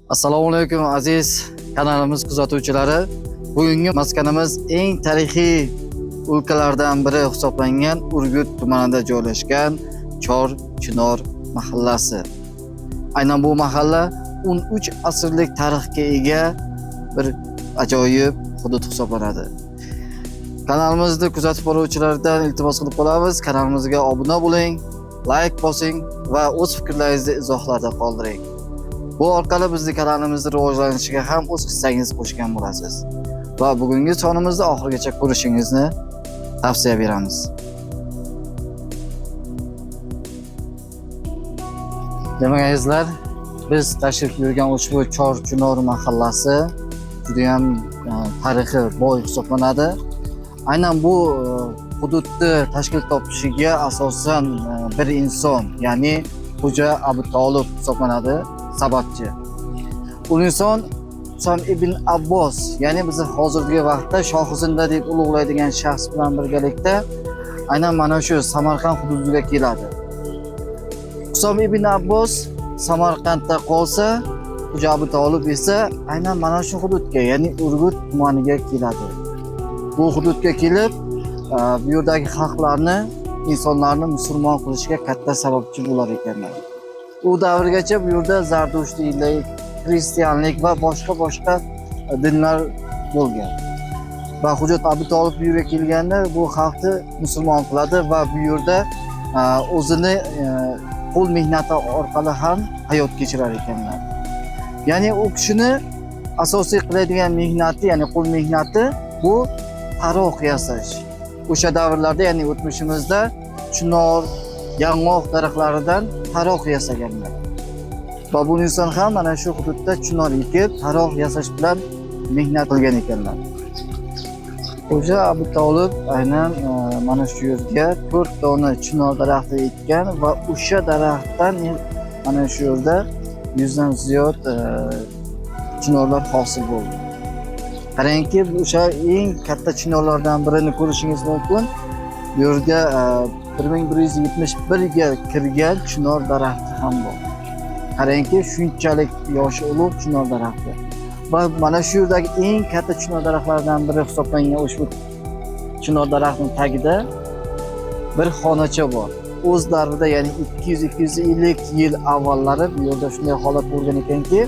Assalomu alaykum aziz kanalimiz kuzatuvchilari. Bugungi maskanimiz eng tarixiy o'lkalardan biri hisoblangan Urgut tumanida joylashgan Chor Chinor mahallasi. Aynan bu mahalla 13 asrlik tarixga ega bir ajoyib hudud hisoblanadi. Kanalimizni kuzatib boruvchilardan iltimos qilib qolamiz. Kanalimizga obuna bo'ling, like bosing va o'z fikrlaringizni izohlarda qoldiring. Bu orqali bizning kanalimizni rivojlanishiga ham o'z hissangizni qo'shgan bo'lasiz. Va bugungi sonimizni oxirigacha ko'rishingizni tavsiya beramiz. Demak azizlar, biz tashrif buyurgan ushbu Chor Chinor mahallasi juda ham tarixi boy hisoblanadi. Aynan bu hududni tashkil topishiga asosan bir inson, ya'ni Xo'ja Abu Tolib hisoblanadi. Sababchi. Bu inson Husom ibn Abbos, ya'ni biz hozirgi vaqtda Shohizinda deb ulug'laydigan shaxs bilan birgalikda aynan mana shu Samarqand hududiga keladi. Husom ibn Abbos Samarqandda qolsa, Xo'ja Abu Tolib esa aynan mana shu hududga, ya'ni Urgut tumaniga keladi. Bu hududga kelib, bu yerdagi xalqlarni, insonlarni musulmon qilishga katta sababchi bo'lar ekanlar. U davrgacha bu yerda Zardushtilik, Xristianlik va boshqa dinlar bo'lgan. Va Xo'ja Abu Tolib bu yerga kelganda bu xalqni musulmon qiladi va bu yerda o'zini qo'l mehnati orqali ham hayot kechirar ekanlar. Ya'ni u kishini asosiy qiladigan mehnati, ya'ni qo'l mehnati bu taroq yasash. O'sha davrlarda, ya'ni o'tmishimizda chinor, yong'oq daraxtlaridan taroq yasaganlar. Va bu inson ham mana shu hududda chinor ekib, taroq yasash bilan mehnat qilgan ekanlar. Xo'ja Abu Tolib aynan mana shu yerga 4 dona chinor daraxti ekkan va o'sha daraxtdan mana shu yerda 100 dan ziyod chinorlar hosil bo'ldi. Qarangki, o'sha eng katta chinorlardan birini ko'rishingiz mumkin. Bu yerga 1171 ga kirgan chinor daraxti ham bor. Qarangki, shunchalik yoshi ulug' chinor daraxti. Va mana shu yerdagi eng katta chinor daraxtlaridan biri hisoblangan ushbu chinor daraxtining tagida bir xonacha bor. O'z davrida, ya'ni 200-250 yil avvallari bu yerda shunday holat bo'lgan ekanki,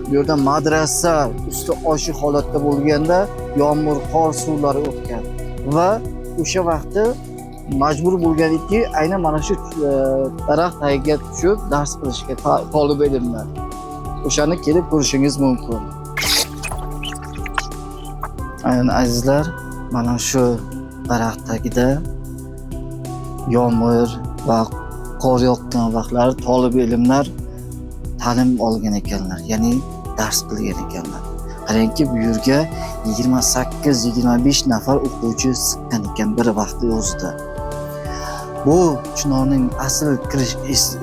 bu yerda madrasa usti oshi holatda bo'lganda yomg'ir, qor suvlari o'tgan va o'sha vaqtda majbur bo'lganiki, aynan mana shu daraxt tagiga tushib dars qilishga talab edimlar. O'shani kelib ko'rishingiz mumkin. Aynan azizlar, mana shu daraxt tagida yomg'ir va qor yoqqan vaqtlar talab ilmlar ta'lim olgan ekanlar, ya'ni dars qilgan ekanlar. Qarangki, bu yerga 28-25 nafar o'quvchi siqqan ekan bir vaqtda o'zida. Bu chinorning asl kirish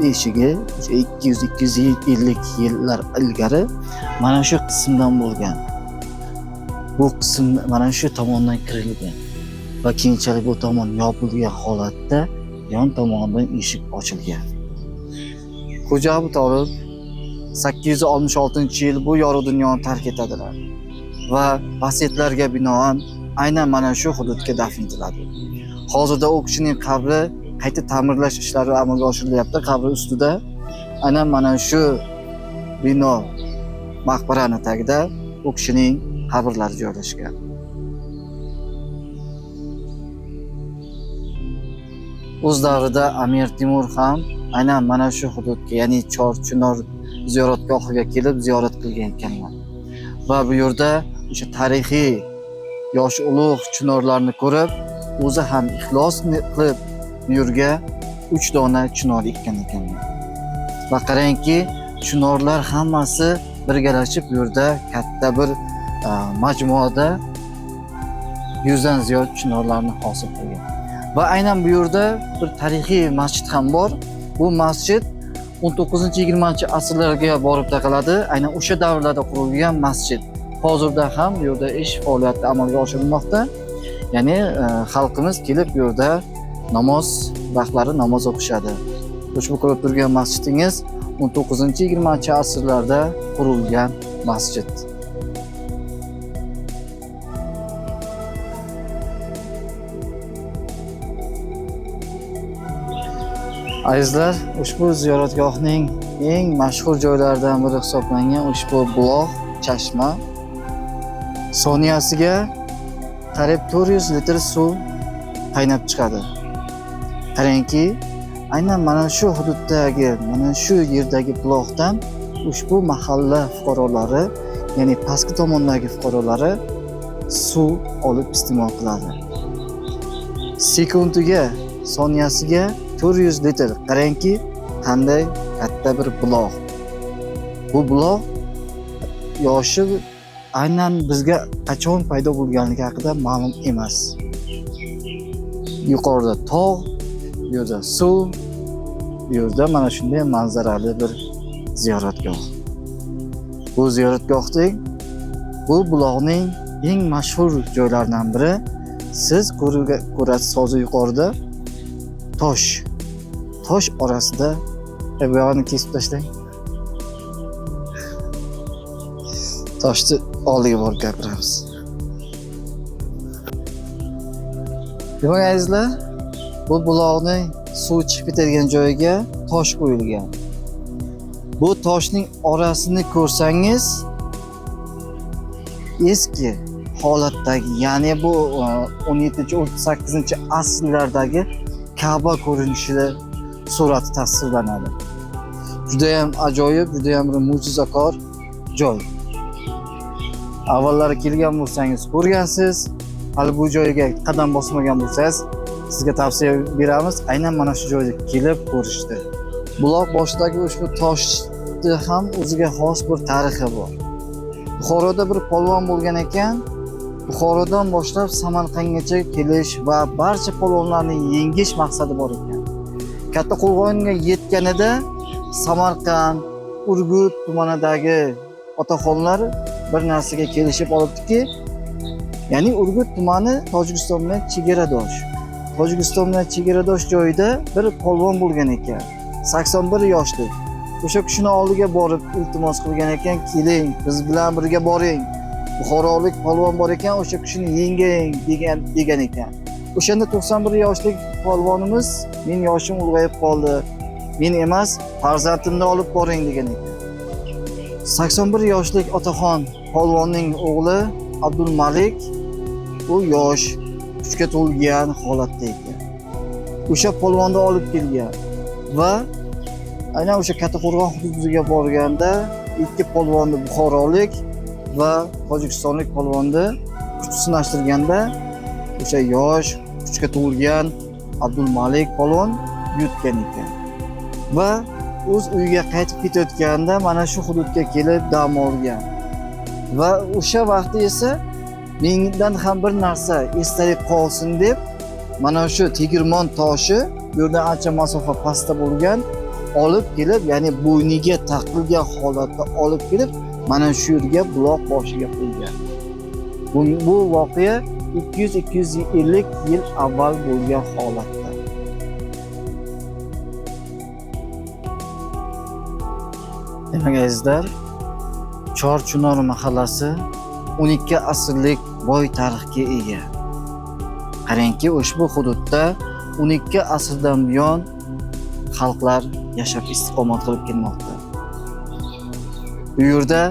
eshigi 200-250 yillar ilgari mana shu qismdan bo'lgan. Bu qism mana shu tomondan kirilgan va keyinchalik bu tomon yopilgan holatda yon tomondan eshik ochilgan. Xo'ja Abu Tolib 866-yil bu yorug' dunyoni tark etadilar va vasiyatlarga binoan aynan mana shu hududga dafn etiladi. Hozirda u kishining qabri qayta ta'mirlash ishlari amalga oshirilyapti. Qabri ustida aynan mana shu bino maqbarani tagida u kishining qabrlari joylashgan. O'z davrida Amir Temur ham aynan mana shu hududga, ya'ni Chor Chinor ziyoratgohiga kelib ziyorat qilgan ekanlar. Va bu yerda o'sha tarixiy yoshi ulug' chinorlarni ko'rib, o'zi ham ixlos qilib bu yerga 3 dona chinor ekkan ekanlar. Va qarangki, chinorlar hammasi birgalashib bu yerda katta bir majmuada 100 dan ziyod chinorlarni hosil qilgan. Va aynan bu yerda bir tarixiy masjid ham bor. Bu masjid 19-20 asrlarga borib taqaladi. Aynan o'sha davrlarda qurilgan masjid. Hozirda ham bu yerda ish faoliyati amalga oshirilmoqda. Ya'ni xalqimiz kelib bu yerda namoz vaqtlari namoz o'qishadi. Ushbu ko'rib turgan masjidingiz 19-20 asrlarda qurilgan masjid. Azizlar, ushbu ziyoratgohning eng mashhur joylaridan biri hisoblangan ushbu buloq, chashma soniyasiga qariyb 400 litr suv qaynab chiqadi. Qarangki, aynan mana shu hududdagi, mana shu yerdagi buloqdan ushbu mahalla fuqarolari, ya'ni pastki tomondagi fuqarolari suv olib iste'mol qiladi. Sekundiga, soniyasiga 400 litr. Qarangki, qanday katta bir buloq. Bu buloq yoshi aynan bizga qachon paydo bo'lganligi haqida ma'lum emas. Yuqorida tog', bu yerda suv, bu yerda mana shunday manzarali bir ziyoratgoh. Bu ziyoratgohdek, bu buloqning eng mashhur joylaridan biri, siz ko'rasiz hozir yuqorida tosh orasida, bu yoqni kesib tashlang. Toshni oldiga borib gapiramiz. Demak azizlar, bu buloqning suv chiqib ketadigan joyiga tosh qo'yilgan. Bu toshning orasini ko'rsangiz, eski holatdagi, ya'ni bu 17-18 asrlardagi Ka'ba ko'rinishida surati tasvirlanadi. Juda ham ajoyib, juda ham bir mo'jizakor joy. Avvallari kelgan bo'lsangiz ko'rgansiz, hali bu joyga qadam bosmagan bo'lsangiz, sizga tavsiya beramiz, aynan mana shu joyga kelib ko'rishdi. Buloq boshidagi ushbu toshni ham o'ziga xos bir tarixi bor. Buxoroda bir polvon bo'lgan ekan, Buxorodan boshlab Samarqandgacha kelish va barcha polvonlarni yengish maqsadi bor ekan. Katta Qo'rg'onga yetganida Samarqand, Urgut tumanidagi otaxonlar bir narsaga kelishib olibdiki, ya'ni Urgut tumani Tojikiston bilan chegaradosh. Tojikiston bilan chegaradosh joyida bir polvon bo'lgan ekan. 81 yoshli. O'sha kishining oldiga borib iltimos qilgan ekan, keling, biz bilan birga boring. Buxorolik polvon bor ekan, o'sha kishini yenging degan ekan. O'shanda 91 yoshlik polvonimiz, men yoshim ulg'ayib qoldi, men emas, farzandimni olib boring degan ekan. 81 yoshlik otaxon polvonning o'g'li Abdul Malik, u yosh, kuchga to'lgan holatda ekan. O'sha polvonni olib kelgan va aynan o'sha Kattaqo'rg'on hududiga borganda ikki polvonni, buxorolik va tojikistonlik polvonni kuch sinashtirganda o'sha yosh, kuchga to'lgan Abdul Malik polvon yutgan ekan. Va o'z uyiga qaytib ketayotganda mana shu hududga kelib dam olgan. Va o'sha vaqtda esa mendan ham bir narsa esdalik qolsin deb mana shu tegirmon toshi, bu yerdan ancha masofa pastda bo'lgan, olib kelib, ya'ni bo'yniga taqilgan holatda olib kelib, mana shu yerga buloq boshiga qo'ygan. Bu voqea 200-250 yil avval bo'lgan holatda. Demak azizlar, Chorchinor mahallasi 12 asrlik boy tarixga ega. Qarangki, ushbu hududda 12 asrdan buyon xalqlar yashab istiqomat qilib kelmoqda. Bu yerda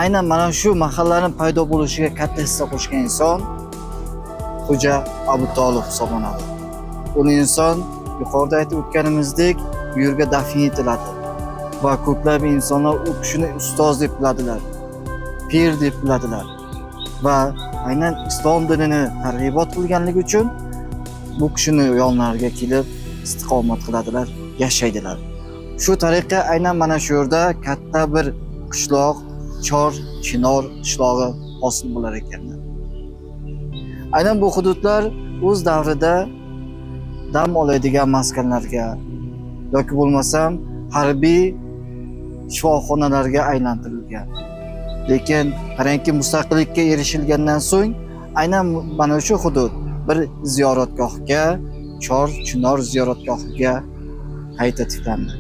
aynan mana shu mahallaning paydo bo'lishiga katta hissa qo'shgan inson Xo'ja Abu Tolib hisoblanadi. Uni inson yuqorida aytib o'tganimizdek bu yerga dafn etiladi va ko'plab insonlar u kishini ustoz deb biladilar, pir deb biladilar va aynan islom dinini targ'ibot qilganligi uchun bu kishini yonlariga kelib istiqomat qiladilar, yashaydilar. Shu tariqa aynan mana shu yerda katta bir qishloq, Chor-Chinor qishlog'i hosil bo'lar ekanlar. Aynan bu hududlar o'z davrida dam oladigan maskanlarga yoki bo'lmasam harbiy shifoxonalarga aylantirilgan. Lekin qarangki, mustaqillikka erishilgandan so'ng aynan mana shu hudud bir ziyoratgohga, Chor-Chinor ziyoratgohiga qayta tiklandi.